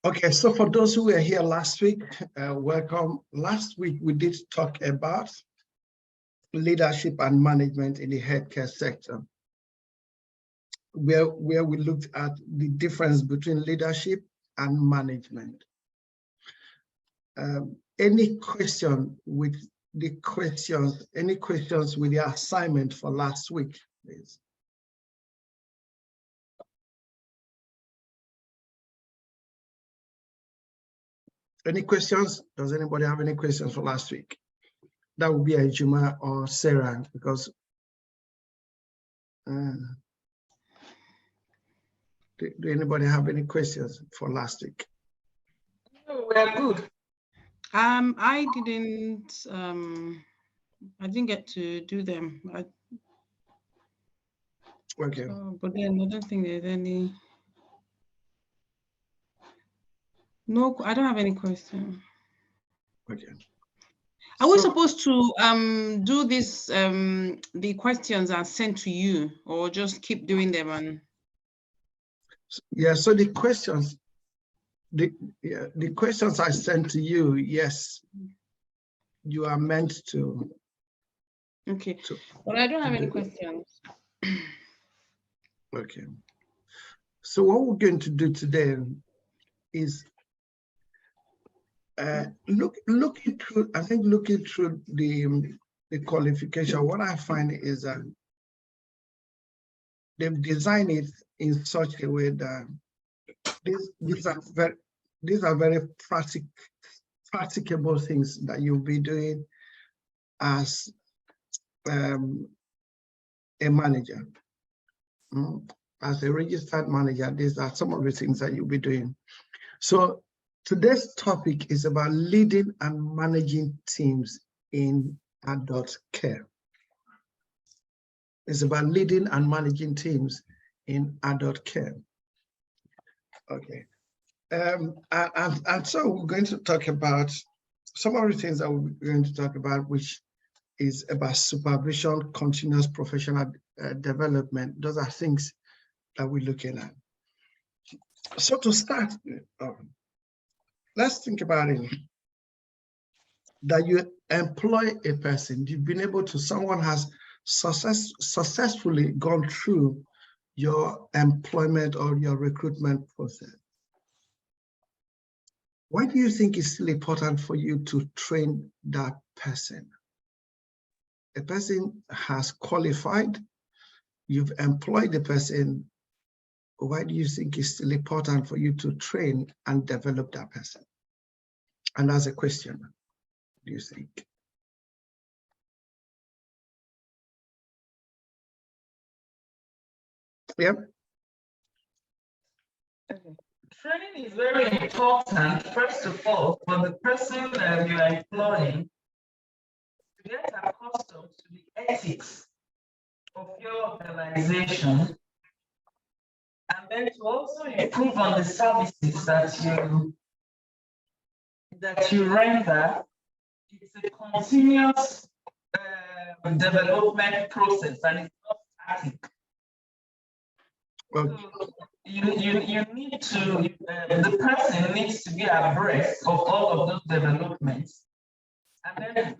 Okay, so for those who were here last week, welcome. Last week, we did talk about leadership and management in the healthcare sector, where we looked at the difference between leadership and management. Any question with the questions, any questions with the assignment for last week, please? Any questions? Does anybody have any questions for last week? That would be Ejuma or Sarah, because do anybody have any questions for last week? No, we're good. I didn't get to do them. Okay. But then I don't think there's any. No, I don't have any question. Okay. Are we supposed to do this? The questions are sent to you, or just keep doing them? And yeah, so the questions, the questions I sent to you, yes, you are meant to. Okay, but I don't have any questions. Okay. So what we're going to do today is looking through the qualification. What I find is that they've designed it in such a way that these are very practicable things that you'll be doing as a manager. As a registered manager, these are some of the things that you'll be doing. So today's topic is about leading and managing teams in adult care. It's about leading and managing teams in adult care. Okay. And so we're going to talk about some of the things that we're going to talk about, which is about supervision, continuous professional development. Those are things that we're looking at. So to start, let's think about it. That you employ a person, you've been able to, someone has successfully gone through your employment or your recruitment process. Why do you think it's still important for you to train that person? A person has qualified, you've employed the person. Why do you think it's still important for you to train and develop that person? And that's a question, do you think? Yeah. Okay. Training is very important, first of all, for the person that you are employing to get accustomed to the ethics of your organization, and then to also improve on the services that you render. It's a continuous development process, and it's not static. Okay. So you need to, the person needs to be abreast of all of those developments. And then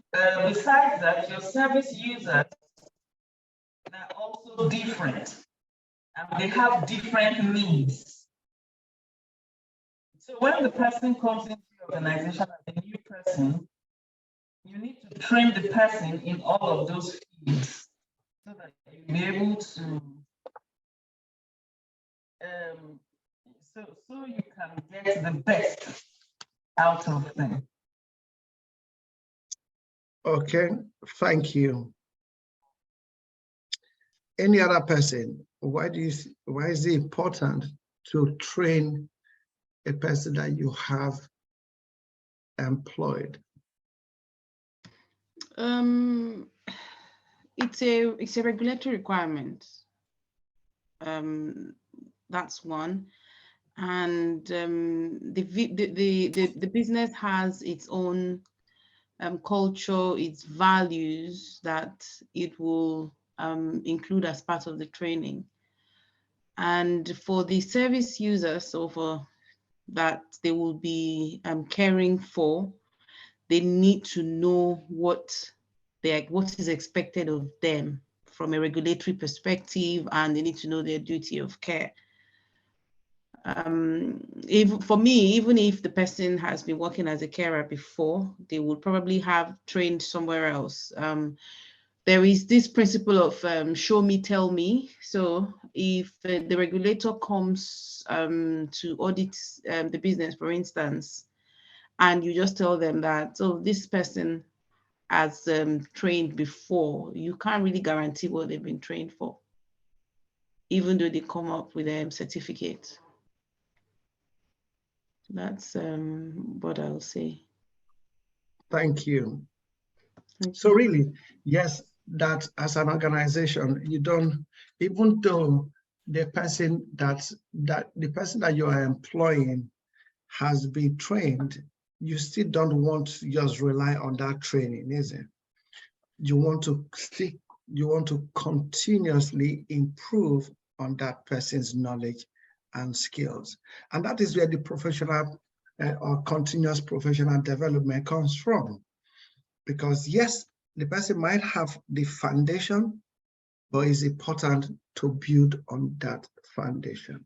besides that, your service users are also different, and they have different needs. So when the person comes into your organization as a new person, you need to train the person in all of those fields so that you'll be able to so you can get the best out of them. Okay, thank you. Any other person, why is it important to train a person that you have employed? It's a regulatory requirement. That's one, and the business has its own culture, its values that it will include as part of the training. And for the service users, so for that they will be caring for, they need to know what is expected of them from a regulatory perspective, and they need to know their duty of care. For me, even if the person has been working as a carer before, they would probably have trained somewhere else. There is this principle of show me, tell me. So if the regulator comes to audit the business, for instance, and you just tell them that, oh, this person has trained before, you can't really guarantee what they've been trained for, even though they come up with a certificate. That's what I'll say. Thank you. So really, yes, that as an organization, you don't, even though the person that you are employing has been trained, you still don't want to just rely on that training, is it? You want to continuously improve on that person's knowledge and skills. And that is where the professional or continuous professional development comes from. Because yes, the person might have the foundation, but it's important to build on that foundation.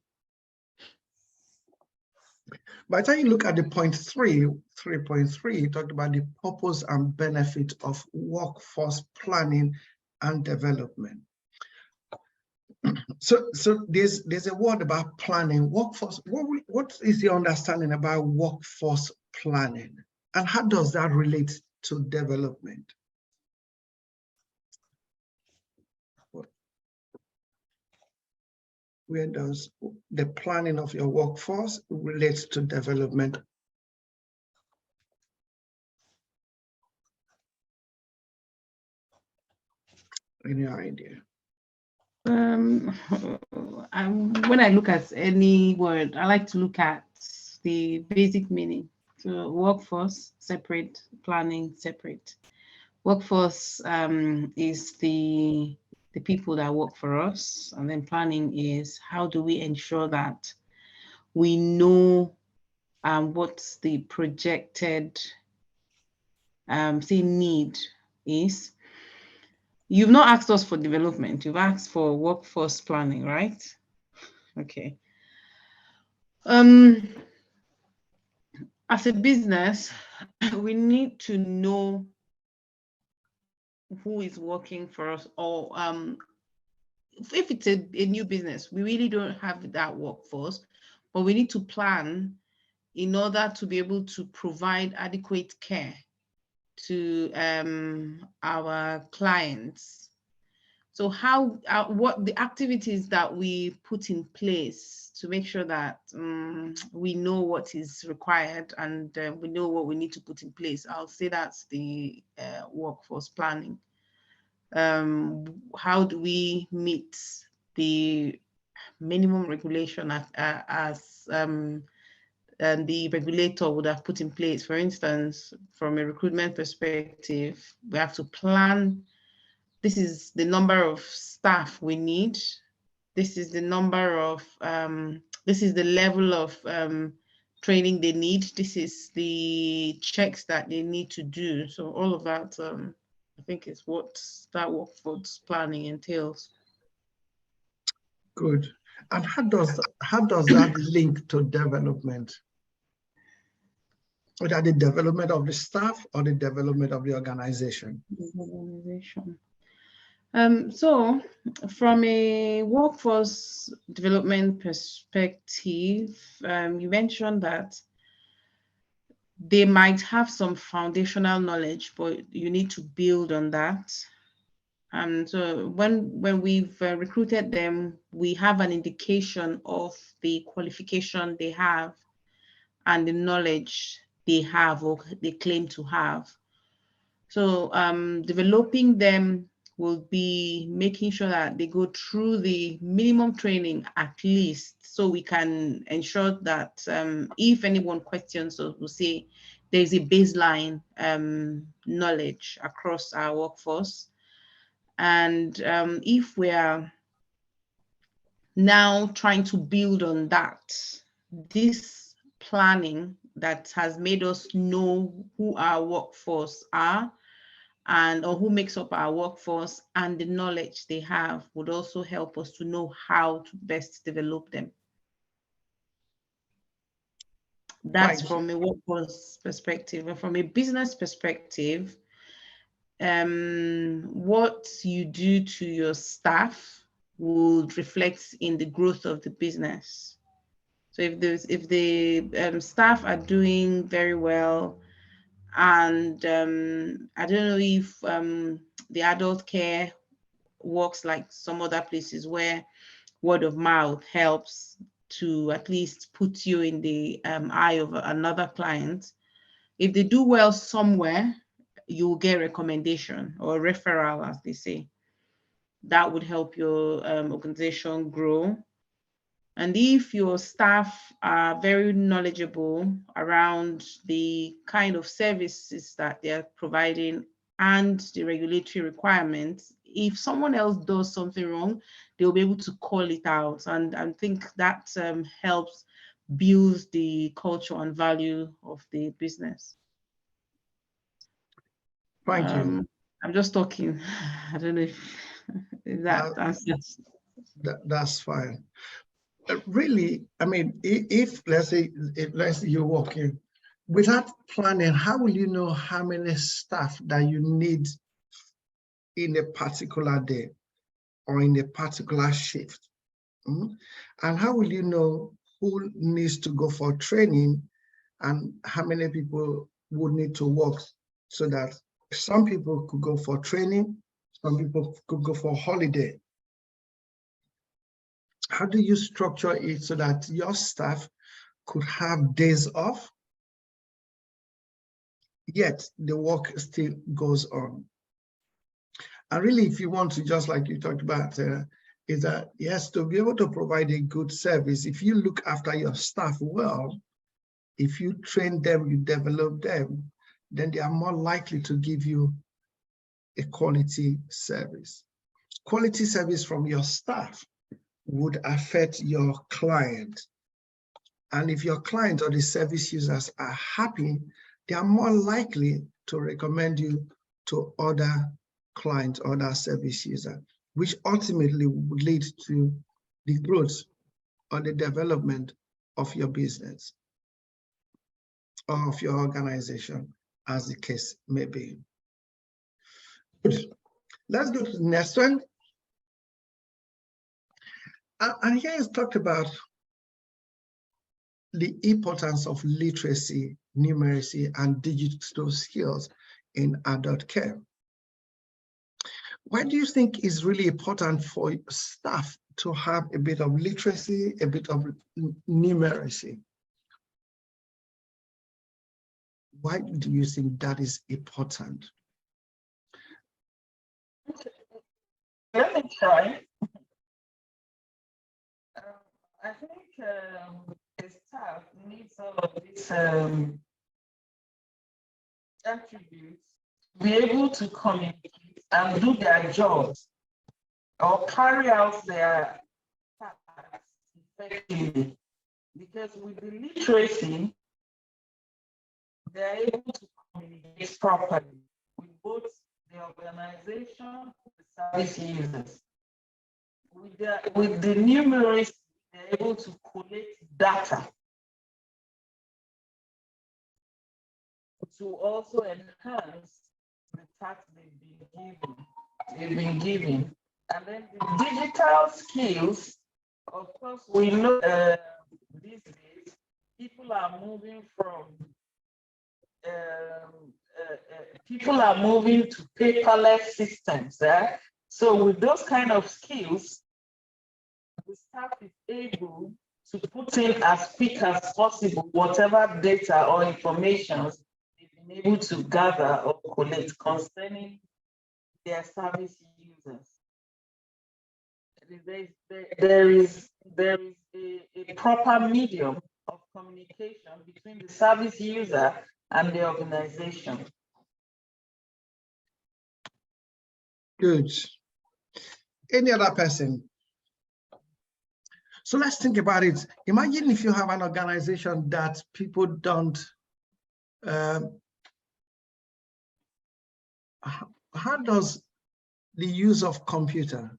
By the time you look at the point 3.3, it talked about the purpose and benefit of workforce planning and development. So there's a word about planning. Workforce, what is your understanding about workforce planning? And how does that relate to development? Where does the planning of your workforce relate to development? Any idea? when I look at any word, I like to look at the basic meaning. So workforce separate, planning separate. Workforce is the people that work for us, and then planning is how do we ensure that we know what the projected say need is. You've not asked us for development, you've asked for workforce planning, right? Okay. As a business, we need to know who is working for us, or if it's a new business, we really don't have that workforce, but we need to plan in order to be able to provide adequate care to our clients. So how, what the activities that we put in place to make sure that we know what is required, and we know what we need to put in place. I'll say that's the workforce planning. How do we meet the minimum regulation as the regulator would have put in place? For instance, from a recruitment perspective, we have to plan. This is the number of staff we need. This is the number of, this is the level of training they need. This is the checks that they need to do. So all of that, I think, is what that workforce planning entails. Good. And how does that link to development? Whether the development of the staff or the development of the organization? So from a workforce development perspective, you mentioned that they might have some foundational knowledge, but you need to build on that. And so when we've recruited them, we have an indication of the qualification they have and the knowledge they have or they claim to have. So developing them will be making sure that they go through the minimum training at least, so we can ensure that if anyone questions us, we'll say there's a baseline knowledge across our workforce. And if we're now trying to build on that, this planning that has made us know who our workforce are and or who makes up our workforce, and the knowledge they have would also help us to know how to best develop them. That's from a workforce perspective. And from a business perspective, what you do to your staff would reflect in the growth of the business. So if the staff are doing very well, and I don't know if the adult care works like some other places where word of mouth helps to at least put you in the eye of another client. If they do well somewhere, you'll get recommendation or referral, as they say. That would help your organization grow. And if your staff are very knowledgeable around the kind of services that they're providing and the regulatory requirements, if someone else does something wrong, they'll be able to call it out. And I think that helps build the culture and value of the business. Thank you. I'm just talking. I don't know if that answers. That's fine. Really, I mean, if let's say you're working without planning, how will you know how many staff that you need in a particular day or in a particular shift? And how will you know who needs to go for training and how many people would need to work, so that some people could go for training, some people could go for holiday? How do you structure it so that your staff could have days off, yet the work still goes on? And really, if you want to, just like you talked about, is that, yes, to be able to provide a good service, if you look after your staff well, if you train them, you develop them, then they are more likely to give you a quality service. Quality service from your staff would affect your client. And if your client or the service users are happy, they are more likely to recommend you to other clients, other service users, which ultimately would lead to the growth or the development of your business or of your organization, as the case may be. Good. Let's go to the next one. And here is talked about the importance of literacy, numeracy, and digital skills in adult care. Why do you think it's really important for staff to have a bit of literacy, a bit of numeracy? Why do you think that is important? Let me try. I think the staff needs all of these attributes to be able to communicate and do their jobs or carry out their tasks effectively. Because with the literacy, they're able to communicate properly with both the organization and the service users. With the numeracy, they're able to collect data to also enhance the tasks they've been given. And then the digital skills, of course, we know these days people are moving to paperless systems. So with those kind of skills, the staff is able to put in as quick as possible whatever data or information they've been able to gather or collect concerning their service users. There is a proper medium of communication between the service user and the organization. Good. Any other person? So let's think about it. Imagine if you have an organization that people don't, how does the use of computer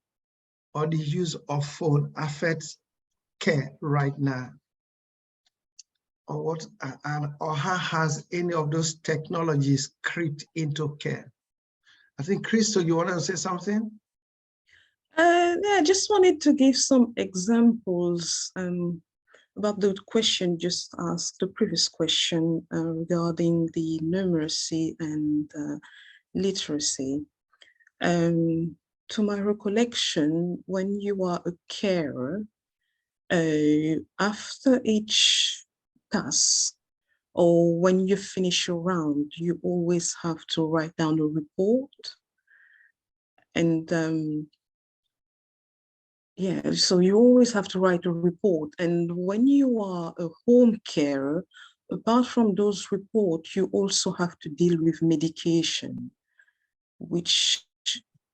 or the use of phone affect care right now? Or what, or how has any of those technologies crept into care? I think, Crystal, you want to say something? Yeah, I just wanted to give some examples about the question just asked, the previous question regarding the numeracy and literacy. To my recollection, when you are a carer, after each task or when you finish your round, you always have to write down a report. And yeah, so you always have to write a report. And when you are a home carer, apart from those reports, you also have to deal with medication, which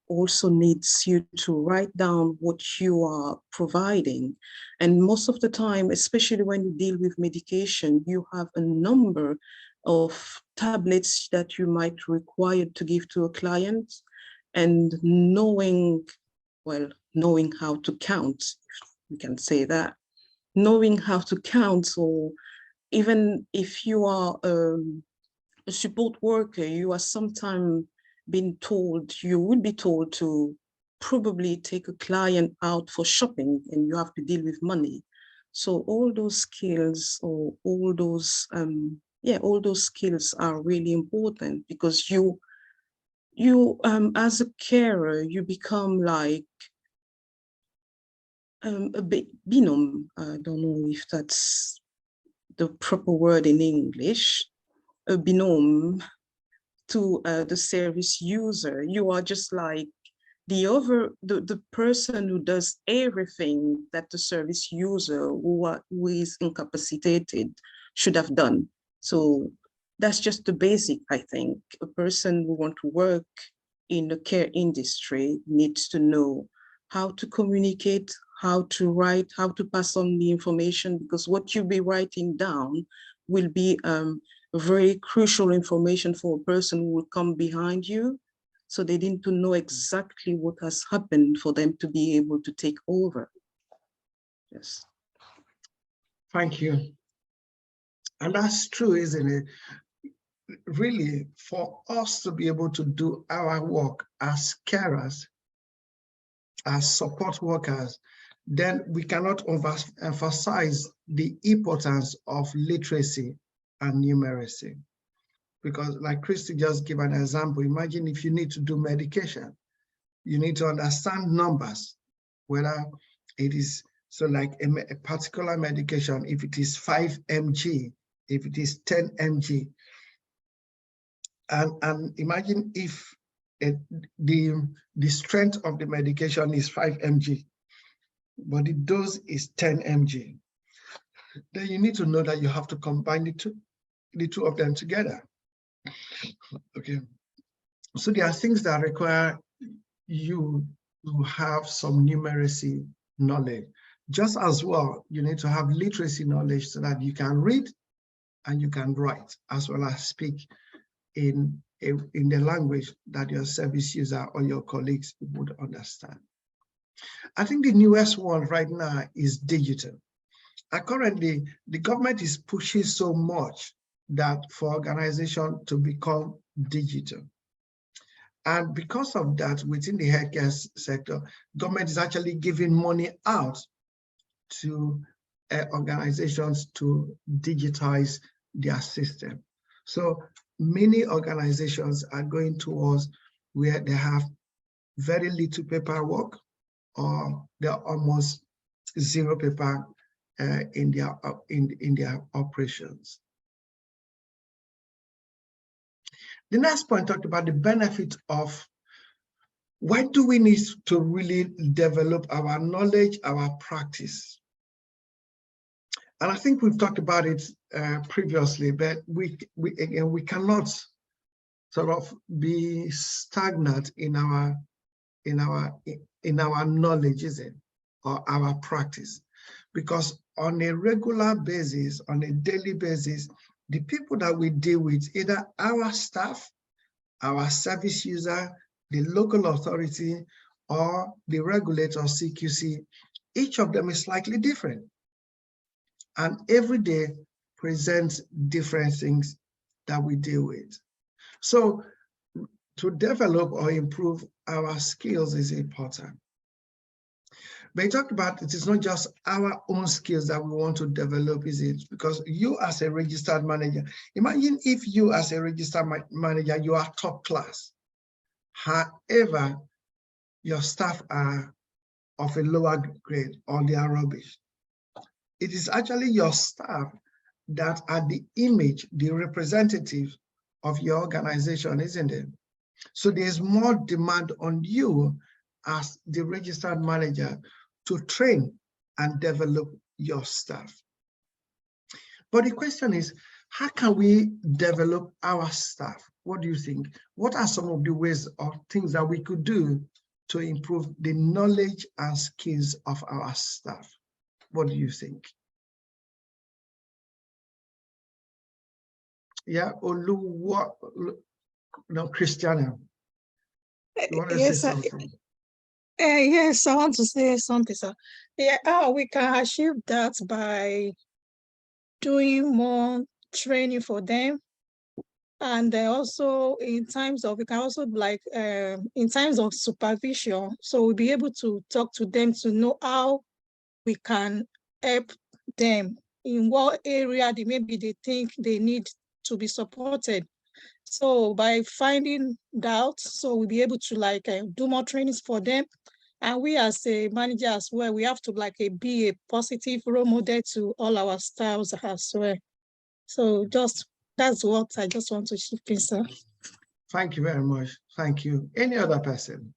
also needs you to write down what you are providing. And most of the time, especially when you deal with medication, you have a number of tablets that you might require to give to a client, and knowing how to count, if we can say that, knowing how to count, or even if you are a support worker, you are sometimes you would be told to probably take a client out for shopping and you have to deal with money. So all those skills, or all those skills are really important, because you as a carer, you become like a binom. I don't know if that's the proper word in English, a binom to the service user. You are just like the person who does everything that the service user who is incapacitated should have done. So that's just the basic, I think. A person who wants to work in the care industry needs to know how to communicate, how to write, how to pass on the information, because what you'll be writing down will be very crucial information for a person who will come behind you. So they need to know exactly what has happened for them to be able to take over. Yes. Thank you. And that's true, isn't it? Really, for us to be able to do our work as carers, as support workers, then we cannot overemphasize the importance of literacy and numeracy. Because like Christy just gave an example, imagine if you need to do medication, you need to understand numbers, whether it is, so like a particular medication, if it is 5 mg, if it is 10 mg, and imagine if the strength of the medication is 5 mg, but the dose is 10 mg, then you need to know that you have to combine the two of them together. Okay, so there are things that require you to have some numeracy knowledge. Just as well, you need to have literacy knowledge so that you can read and you can write, as well as speak in the language that your service user or your colleagues would understand. I think the newest one right now is digital. And currently, the government is pushing so much that for organizations to become digital. And because of that, within the healthcare sector, government is actually giving money out to organizations to digitize their system. So many organizations are going towards where they have very little paperwork, or they're almost zero paper in their operations. The next point talked about the benefit of why do we need to really develop our knowledge, our practice. And I think we've talked about it previously, but we cannot sort of be stagnant in our knowledge, is it, or our practice. because on a regular basis, on a daily basis, the people that we deal with, either our staff, our service user, the local authority, or the regulator, CQC, each of them is slightly different. And every day presents different things that we deal with. So to develop or improve our skills is important. But you talked about it is not just our own skills that we want to develop, is it? Because you as a registered manager, imagine if you as a registered manager, you are top class. However, your staff are of a lower grade or they are rubbish. It is actually your staff that are the image, the representative of your organization, isn't it? So there's more demand on you as the registered manager to train and develop your staff. But the question is, how can we develop our staff? What do you think? What are some of the ways or things that we could do to improve the knowledge and skills of our staff? What do you think? Yeah, Olu, no, Christiana. You want to say something? Yes, I want to say something, sir. Yeah, we can achieve that by doing more training for them. And also in times of, we can also like, in times of supervision, so we'll be able to talk to them to know how we can help them in what area maybe they think they need to be supported. So by finding out, so we'll be able to like do more trainings for them. And we as a manager as well, we have to like be a positive role model to all our staffs as well. So that's what I just want to chip in, sir. Thank you very much. Thank you. Any other person?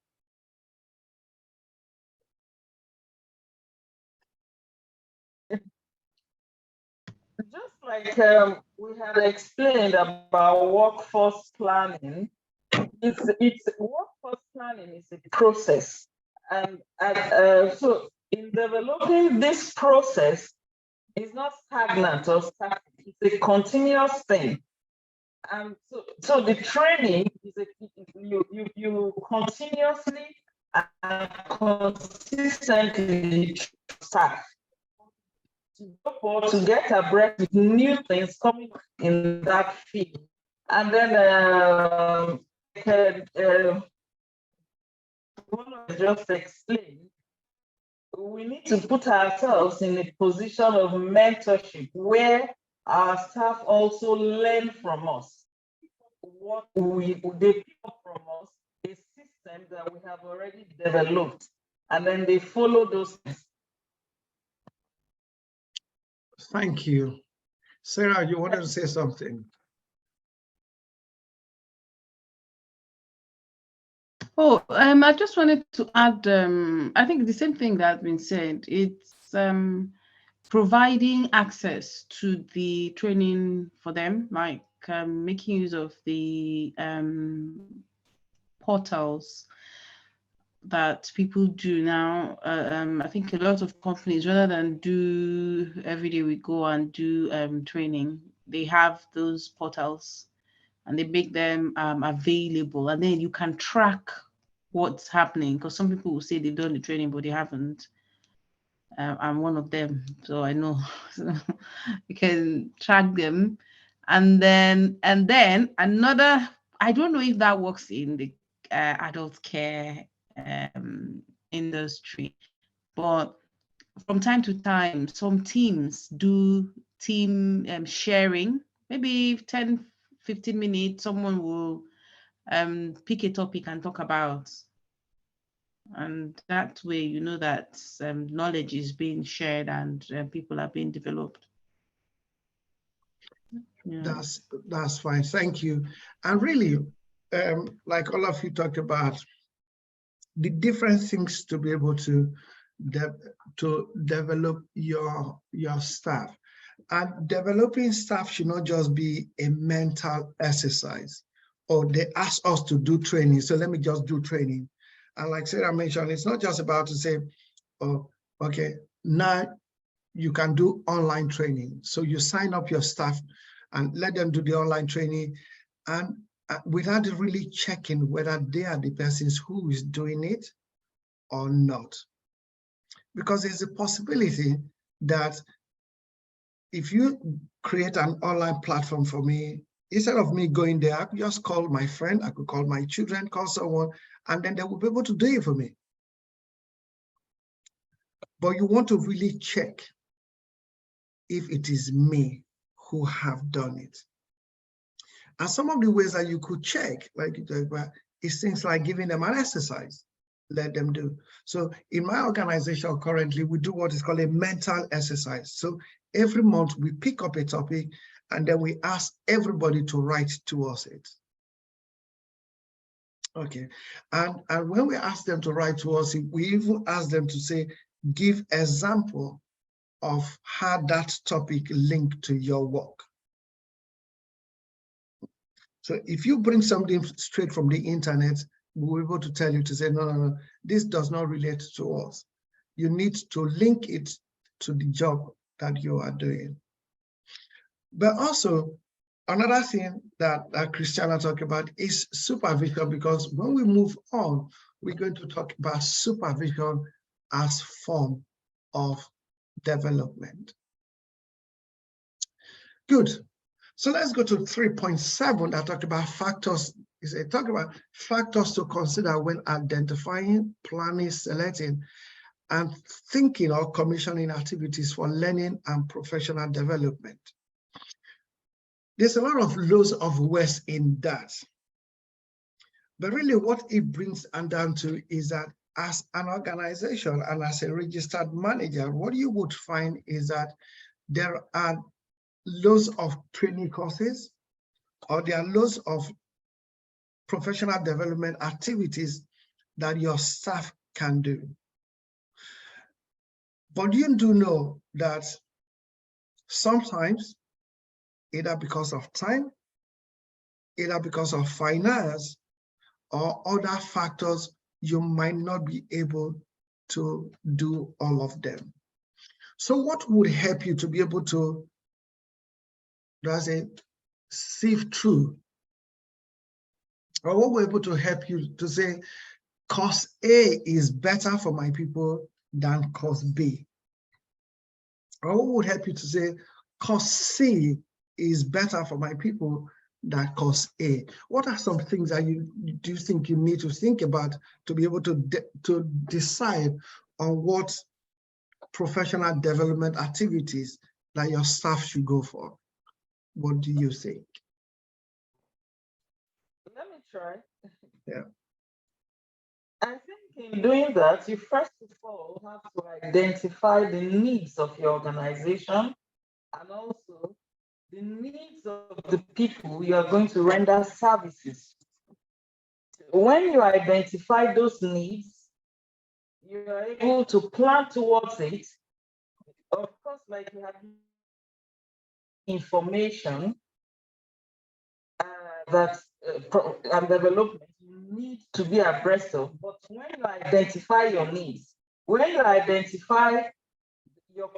Just like we had explained about workforce planning, it's workforce planning is a process. And so in developing this process, it's not stagnant or static, it's a continuous thing. And so the training is you continuously and consistently staff to get abreast with new things coming in that field. And then just explain, we need to put ourselves in a position of mentorship where our staff also learn from us. What they pick up from us, a system that we have already developed, and then they follow those things. Thank you. Sarah, you wanted to say something? Oh, I just wanted to add, I think the same thing that has been said. It's providing access to the training for them, like making use of the portals that people do now. I think a lot of companies, rather than do every day we go and do training, they have those portals and they make them available, and then you can track what's happening, because some people will say they've done the training but they haven't. I'm one of them, so I know. So you can track them, and then another, I don't know if that works in the adult care industry, but from time to time some teams do team sharing. Maybe 10-15 minutes someone will pick a topic and talk about, and that way you know that knowledge is being shared and people are being developed. Yeah. That's fine. Thank you. And really, like all of you talked about, the different things to be able to develop your staff. And developing staff should not just be a mental exercise, or they ask us to do training, so let me just do training. And like Sarah mentioned, it's not just about to say, oh, okay, now you can do online training. So you sign up your staff and let them do the online training, and without really checking whether they are the persons who is doing it or not. Because there's a possibility that if you create an online platform for me, instead of me going there, I could just call my friend, I could call my children, call someone, and then they will be able to do it for me. But you want to really check if it is me who have done it. And some of the ways that you could check, like you talk about, is things like giving them an exercise, let them do. So in my organization currently, we do what is called a mental exercise. So every month we pick up a topic and then we ask everybody to write towards it. Okay, and when we ask them to write towards it, we even ask them to say, give example of how that topic linked to your work. So if you bring something straight from the internet, we're able to tell you to say, no, this does not relate to us. You need to link it to the job that you are doing. But also, another thing that Christiana talked about is supervision, because when we move on, we're going to talk about supervision as form of development. Good. So let's go to 3.7 that talked about factors. It talked about factors to consider when identifying, planning, selecting, and thinking or commissioning activities for learning and professional development. There's a lot of loads of words in that. But really what it brings down to is that as an organization and as a registered manager, what you would find is that there are loads of training courses, or there are loads of professional development activities that your staff can do. But you do know that sometimes, either because of time, either because of finance, or other factors, you might not be able to do all of them. So what would help you to be able to, sift through, or what will be able to help you to say, course A is better for my people than course B? Or what would help you to say, course C is better for my people than course A? What are some things that you think you need to think about to be able to decide on what professional development activities that your staff should go for? What do you think? Let me try. Yeah. I think in doing that, you first of all have to identify the needs of your organization and also the needs of the people you are going to render services. When you identify those needs, you are able to plan towards it. Of course, like you have information and development you need to be abreast of. But when you identify your needs, when you identify your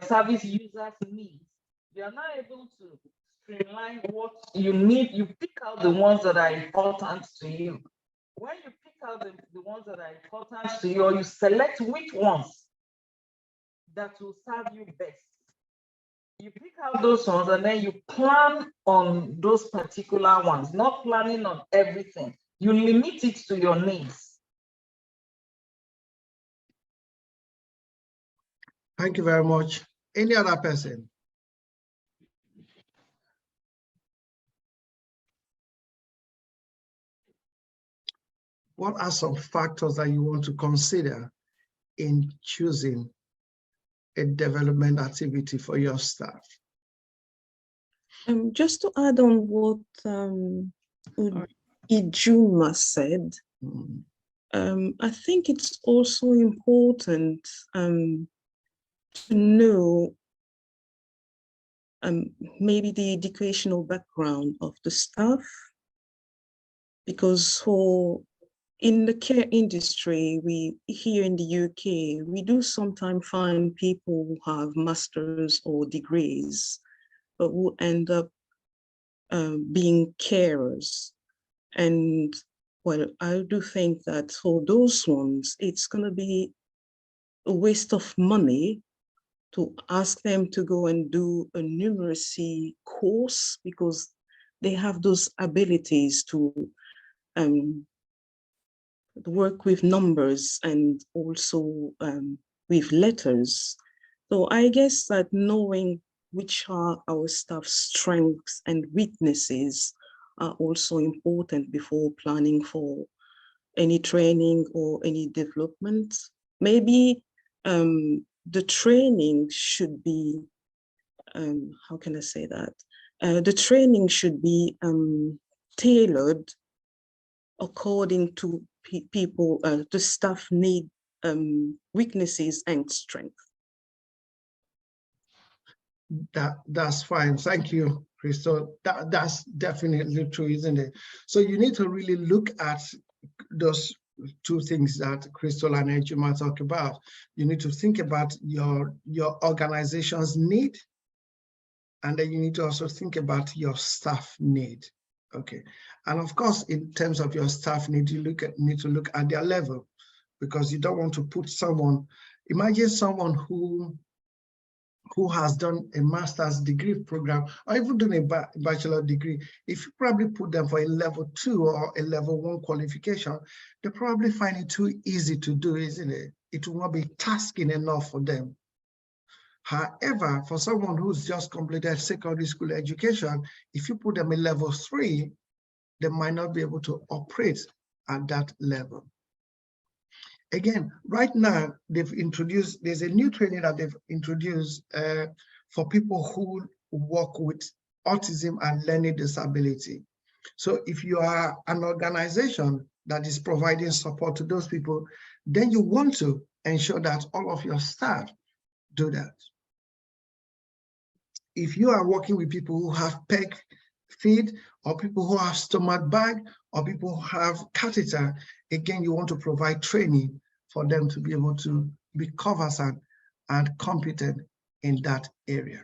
service users' needs, you are now able to streamline what you need. You pick out the ones that are important to you. When you pick out the ones that are important to you, or you select which ones that will serve you best, you pick out those ones and then you plan on those particular ones, not planning on everything. You limit it to your needs. Thank you very much. Any other person? What are some factors that you want to consider in choosing a development activity for your staff? Just to add on what Ijuma said, I think it's also important to know maybe the educational background of the staff, because for in the care industry, we here in the UK, we do sometimes find people who have masters or degrees, but who end up being carers. And well, I do think that for those ones, it's going to be a waste of money to ask them to go and do a numeracy course, because they have those abilities to work with numbers and also with letters. So I guess that knowing which are our staff's strengths and weaknesses are also important before planning for any training or any development. Maybe the training should be, how can I say that? The training should be tailored according to people, the staff need weaknesses and strength. That's fine. Thank you, Crystal. That's definitely true, isn't it? So you need to really look at those two things that Crystal and Ejima talk about. You need to think about your organization's need, and then you need to also think about your staff need. Okay, and of course, in terms of your staff need, you need to look at their level, because you don't want to put someone. Imagine someone who has done a master's degree program or even done a bachelor degree. If you probably put them for a level 2 or a level 1 qualification, they probably find it too easy to do, isn't it? It will not be tasking enough for them. However, for someone who's just completed secondary school education, if you put them in level 3, they might not be able to operate at that level. Again, right now, there's a new training that they've introduced for people who work with autism and learning disability. So if you are an organization that is providing support to those people, then you want to ensure that all of your staff do that. If you are working with people who have PEG feed, or people who have stomach bag, or people who have catheter, again, you want to provide training for them to be able to be conversant and competent in that area.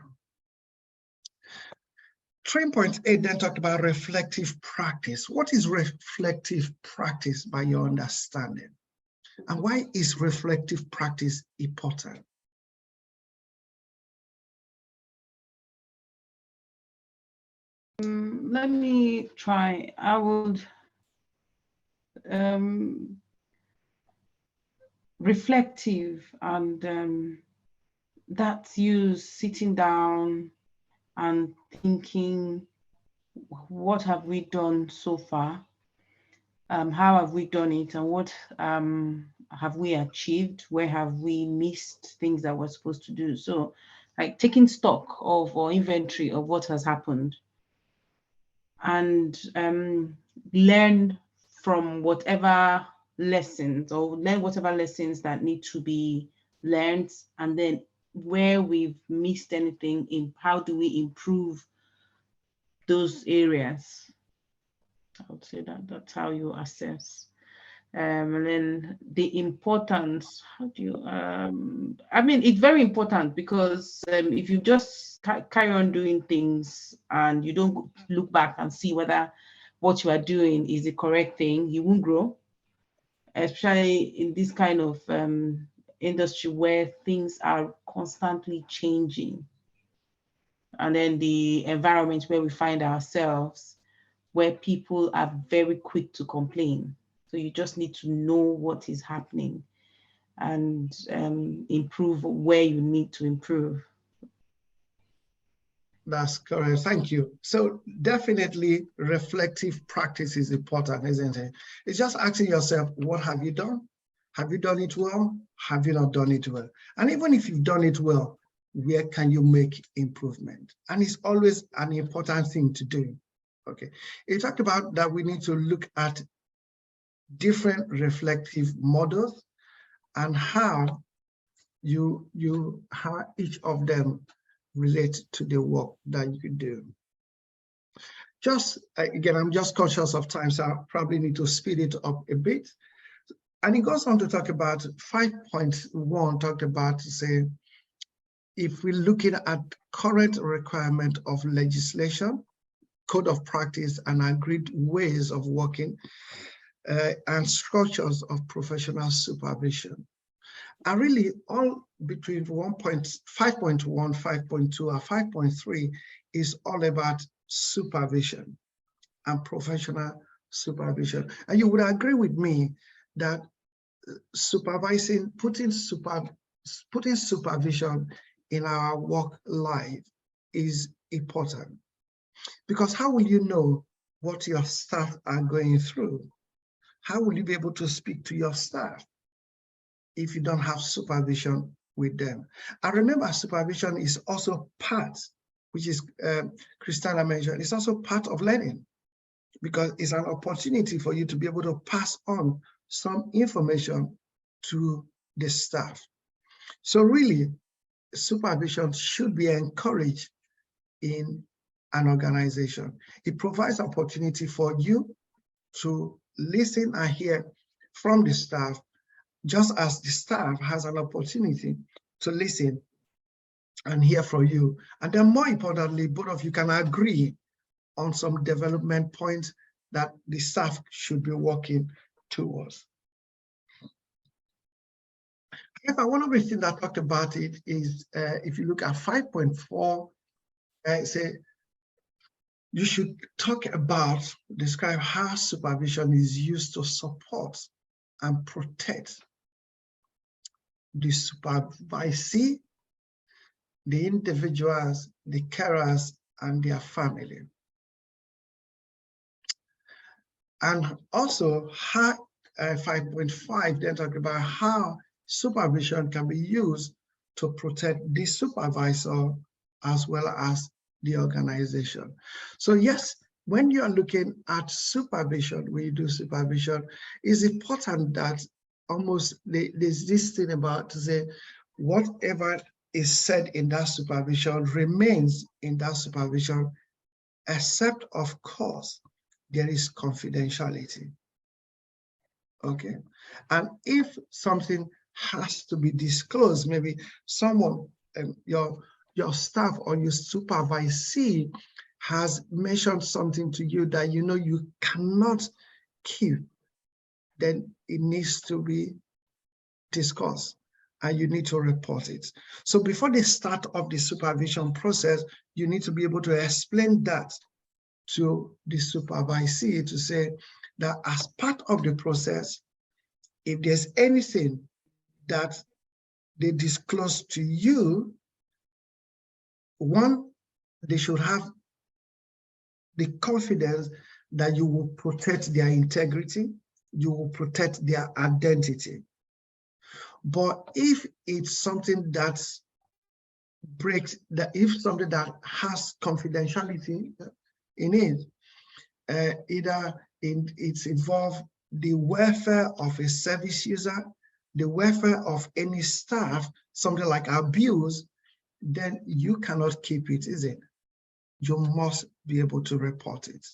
3.8 then talked about reflective practice. What is reflective practice by your understanding? And why is reflective practice important? Let me try. I would reflective, and that's you sitting down and thinking, what have we done so far? How have we done it, and what have we achieved? Where have we missed things that we're supposed to do? So like taking stock of or inventory of what has happened, and learn from whatever lessons, or learn whatever lessons that need to be learned, and then where we've missed anything, in how do we improve those areas. I would say that that's how you assess. And then the importance, how do you, I mean, it's very important, because if you just carry on doing things and you don't look back and see whether what you are doing is the correct thing, you won't grow, especially in this kind of industry where things are constantly changing. And then the environment where we find ourselves, where people are very quick to complain. So you just need to know what is happening and improve where you need to improve. That's correct. Thank you. So definitely reflective practice is important, isn't it? It's just asking yourself, what have you done? Have you done it well? Have you not done it well? And even if you've done it well, where can you make improvement? And it's always an important thing to do. Okay. You talked about that we need to look at different reflective models and how how each of them relate to the work that you do. Just again, I'm just conscious of time, so I probably need to speed it up a bit. And he goes on to talk about 5.1, talked about to say, if we're looking at current requirement of legislation, code of practice, and agreed ways of working, and structures of professional supervision. And really all between 5.1, 5.2, and 5.3 is all about supervision and professional supervision. And you would agree with me that supervising, putting supervision in our work life is important. Because how will you know what your staff are going through? How will you be able to speak to your staff if you don't have supervision with them? I remember supervision is also part, which is Christina mentioned, it's also part of learning, because it's an opportunity for you to be able to pass on some information to the staff. So really, supervision should be encouraged in an organization. It provides opportunity for you to listen and hear from the staff, just as the staff has an opportunity to listen and hear from you. And then more importantly, both of you can agree on some development points that the staff should be working towards. One of the things that I talked about it is, if you look at 5.4, say, you should describe how supervision is used to support and protect the supervisee, the individuals, the carers, and their family. And also, 5.5 then talk about how supervision can be used to protect the supervisor as well as the organization. So yes, when you are looking at supervision, when you do supervision, it's important that almost there's this thing about to say, whatever is said in that supervision remains in that supervision, except of course, there is confidentiality. Okay, and if something has to be disclosed, maybe someone, your staff or your supervisee has mentioned something to you that you know you cannot keep, then it needs to be discussed and you need to report it. So before the start of the supervision process, you need to be able to explain that to the supervisee, to say that as part of the process, if there's anything that they disclose to you, one, they should have the confidence that you will protect their integrity, you will protect their identity. But if it's something that breaks, if something that has confidentiality in it, it's involved the welfare of a service user, the welfare of any staff, something like abuse, then you cannot keep it, is it? You must be able to report it.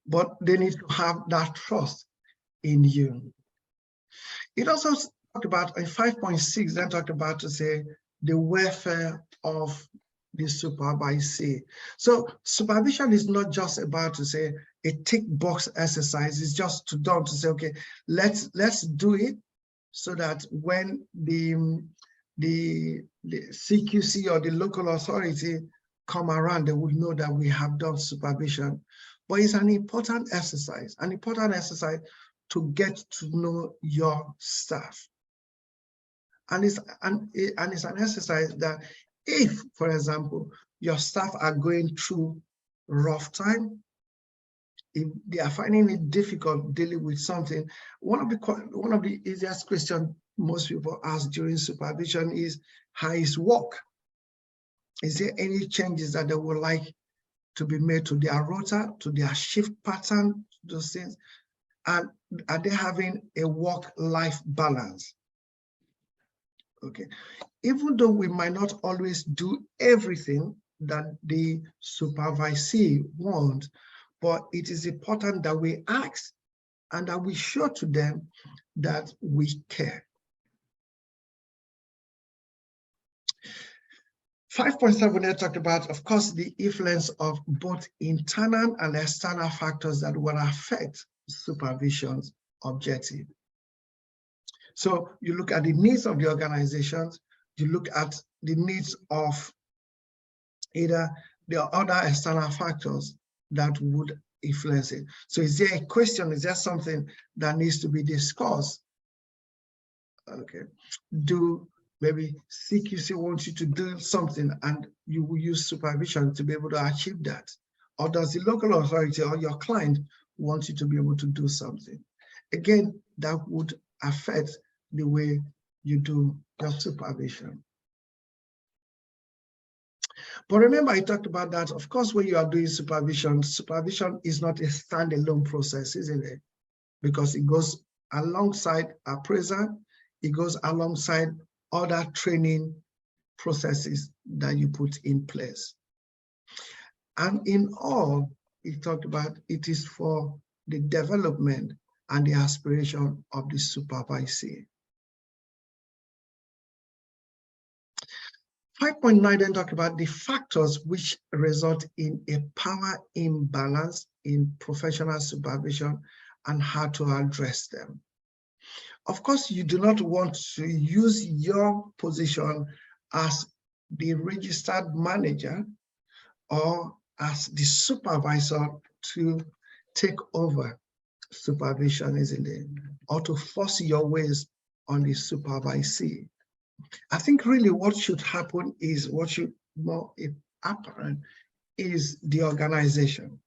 But they need to have that trust in you. It also talked about in 5.6, then talked about to say the welfare of the supervisee. So supervision is not just about to say a tick box exercise. It's just to say, okay, let's do it so that when the CQC or the local authority come around, they would know that we have done supervision. But it's an important exercise to get to know your staff. And it's an exercise that if, for example, your staff are going through rough time, if they are finding it difficult dealing with something, one of the easiest questions most people ask during supervision is, how is work? Is there any changes that they would like to be made to their rota, to their shift pattern, those things? And are they having a work-life balance? Okay, even though we might not always do everything that the supervisee wants, but it is important that we ask and that we show to them that we care. 5.7, they talked about, of course, the influence of both internal and external factors that will affect supervision's objective. So you look at the needs of the organizations, you look at the needs of either the other external factors that would influence it. So is there a question, is there something that needs to be discussed? Okay, do maybe CQC wants you to do something and you will use supervision to be able to achieve that? Or does the local authority or your client want you to be able to do something? Again, that would affect the way you do your supervision. But remember, I talked about that, of course, when you are doing supervision, supervision is not a standalone process, isn't it? Because it goes alongside appraisal, it goes alongside other training processes that you put in place. And in all, he talked about it is for the development and the aspiration of the supervisee. 5.9 then talk about the factors which result in a power imbalance in professional supervision and how to address them. Of course, you do not want to use your position as the registered manager or as the supervisor to take over supervision, isn't it? Or to force your ways on the supervisee. I think really what should happen is, what should more apparent is the organization.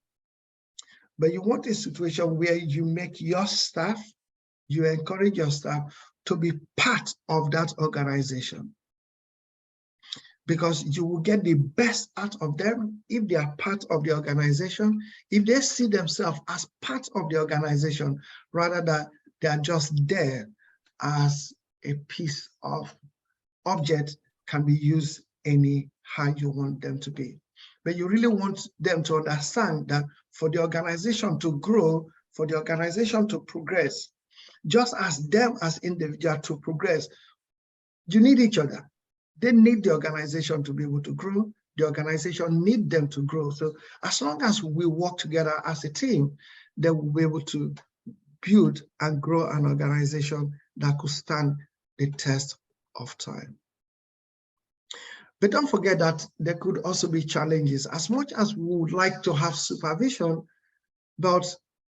But you want a situation where you make your staff, you encourage your staff to be part of that organization, because you will get the best out of them if they are part of the organization, if they see themselves as part of the organization, rather than they are just there as a piece of object can be used any how you want them to be. But you really want them to understand that for the organization to grow, for the organization to progress, just as them as individuals to progress, you need each other. They need the organization to be able to grow. The organization need them to grow. So as long as we work together as a team, then we'll be able to build and grow an organization that could stand the test of time. But don't forget that there could also be challenges. As much as we would like to have supervision, but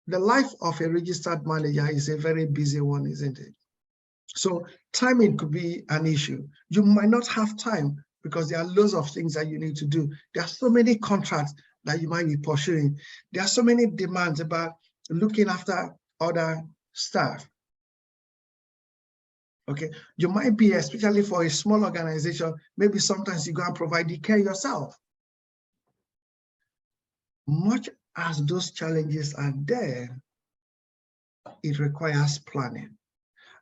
the life of a registered manager is a very busy one, isn't it? So timing could be an issue. You might not have time because there are loads of things that you need to do. There are so many contracts that you might be pursuing. There are so many demands about looking after other staff. Okay, you might be, especially for a small organization, maybe sometimes you go and provide the care yourself. Much as those challenges are there, it requires planning.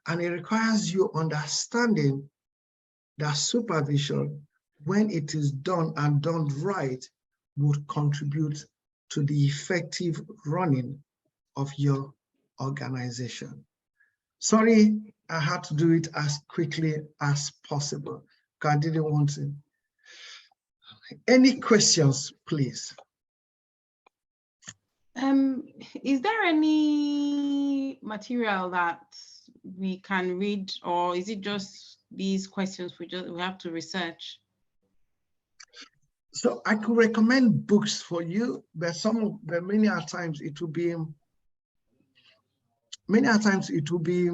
And it requires you understanding that supervision, when it is done and done right, would contribute to the effective running of your organization. Sorry, I had to do it as quickly as possible because I didn't want to. Any questions, please? Is there any material that we can read, or is it just these questions we have to research? So I could recommend books for you, but many times it will be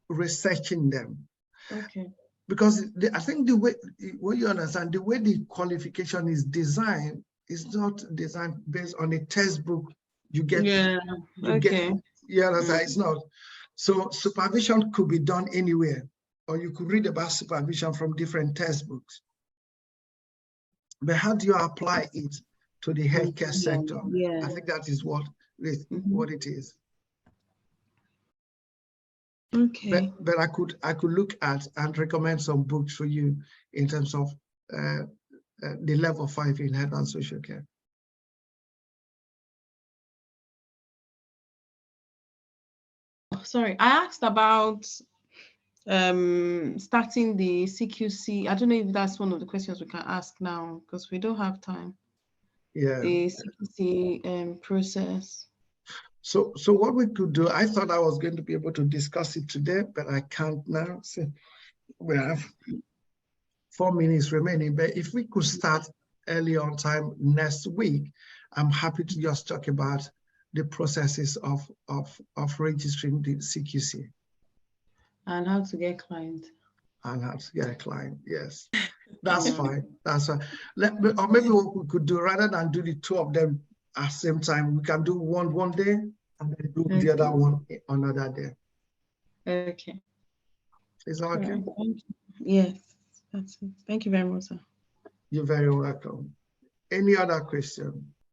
researching them. Okay. Because I think the way, what you understand, the way the qualification is designed is not designed based on a textbook you get. Yeah, okay. You understand, it's not. So supervision could be done anywhere, or you could read about supervision from different textbooks. But how do you apply it to the healthcare sector? Yeah. I think that is what it is. Okay. But I could look at and recommend some books for you in terms of the level 5 in health and social care. sorry, I asked about starting the CQC. I don't know if that's one of the questions we can ask now because we don't have time. Yeah. The CQC process. So what we could do, I thought I was going to be able to discuss it today, but I can't now. So we have 4 minutes remaining, but if we could start early on time next week, I'm happy to just talk about the processes of registering the CQC. And how to get clients. And how to get a client, yes. That's Yeah. fine, that's fine. Or maybe what we could do, rather than do the 2 of them at the same time, we can do one day and then do the other one another day. Okay. Is that okay? Right. Thank you. Yes, that's it. Thank you very much, sir. You're very welcome. Any other question?